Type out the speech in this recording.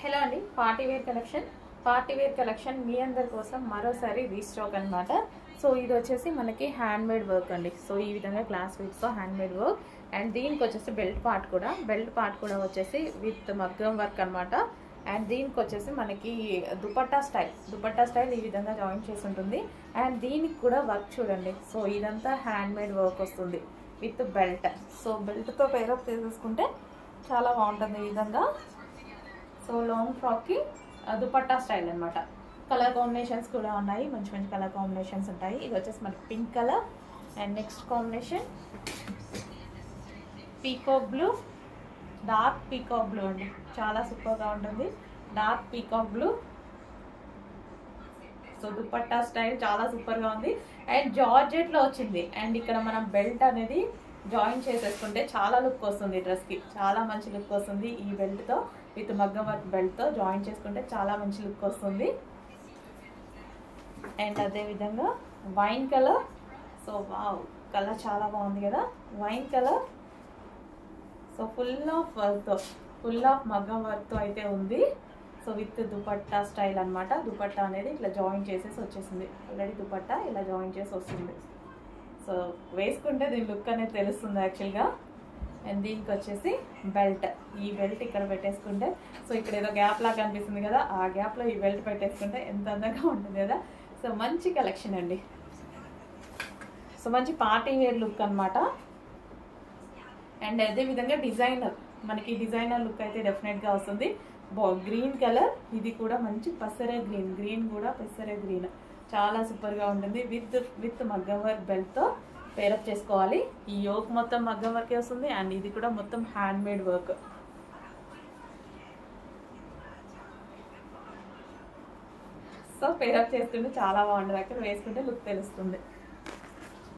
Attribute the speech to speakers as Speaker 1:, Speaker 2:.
Speaker 1: Hello అండి, party wear collection మీ అందరి కోసం మరోసారి రీస్టాక్ అనమాట. సో ఇది వచ్చేసి మనకి హ్యాండ్ మేడ్ వర్క్ అండి. సో ఈ విధంగా క్లాస్ తో హ్యాండ్ మేడ్ వర్క్ అండ్ దీనికి వచ్చేసి బెల్ట్ పార్ట్ కూడా వచ్చేసి విత్ మగ్గం వర్క్ అనమాట. అండ్ దీనికి వచ్చేసి మనకి దుపట్టా స్టైల్ ఈ విధంగా జాయిన్ చేసి ఉంటుంది. అండ్ దీనికి కూడా వర్క్ చూడండి. సో ఇదంతా హ్యాండ్ మేడ్ వర్క్ వస్తుంది విత్ బెల్ట్. సో బెల్ట్తో పేరప్ చేసేసుకుంటే చాలా బాగుంటుంది ఈ విధంగా. సో లాంగ్ ఫ్రాక్కి దుపట్టా స్టైల్ అనమాట. కలర్ కాంబినేషన్స్ కూడా ఉన్నాయి, మంచి మంచి కలర్ కాంబినేషన్స్ ఉంటాయి. ఇది వచ్చేసి మనకి pink colour and next combination peacock blue, dark peacock blue అండి. చాలా సూపర్గా ఉంటుంది dark peacock blue. So dupatta style చాలా సూపర్గా ఉంది అండ్ జార్జెట్లో వచ్చింది. అండ్ ఇక్కడ మనం బెల్ట్ అనేది జాయిన్ చేసేసుకుంటే చాలా లుక్ వస్తుంది డ్రెస్కి, చాలా మంచి లుక్ వస్తుంది. ఈ బెల్ట్తో విత్ మగ్గం వర్క్ బెల్ట్తో జాయిన్ చేసుకుంటే చాలా మంచి లుక్ వస్తుంది. అండ్ అదేవిధంగా wine colour. So wow, colour చాలా బాగుంది కదా, wine colour. So full of మగ్గం వర్క్తో అయితే ఉంది. సో విత్ దుపట్టా స్టైల్ అనమాట. దుపట్టా అనేది ఇట్లా జాయిన్ చేసేసి వచ్చేసింది. ఆల్రెడీ దుపట్టా ఇలా జాయిన్ చేసి వస్తుంది. సో వేసుకుంటే దీని లుక్ అనేది తెలుస్తుంది యాక్చువల్గా. అండ్ దీనికి వచ్చేసి బెల్ట్. ఈ బెల్ట్ ఇక్కడ పెట్టేసుకుంటే, సో ఇక్కడ ఏదో గ్యాప్ లాగా కనిపిస్తుంది కదా, ఆ గ్యాప్లో ఈ బెల్ట్ పెట్టేసుకుంటే ఎంత అందంగా ఉంటుంది కదా. సో మంచి కలెక్షన్ అండి. సో మంచి పార్టీ వేర్ లుక్ అనమాట. అండ్ అదేవిధంగా మనకి డిజైనర్ లుక్ అయితే డెఫినెట్గా వస్తుంది. గ్రీన్ కలర్, ఇది కూడా మంచి పసరే గ్రీన్ కూడా పసరే గ్రీన్, చాలా సూపర్గా ఉంటుంది. విత్ మగ్గం వర్క్ బెల్ట్తో పేరప్ చేసుకోవాలి. ఈ యోక్ మొత్తం మగ్గం వర్కే వస్తుంది అండ్ ఇది కూడా మొత్తం hand made work. So pair up చేసుకుంటే చాలా బాగుంటుంది. అక్కడ వేసుకుంటే లుక్ తెలుస్తుంది.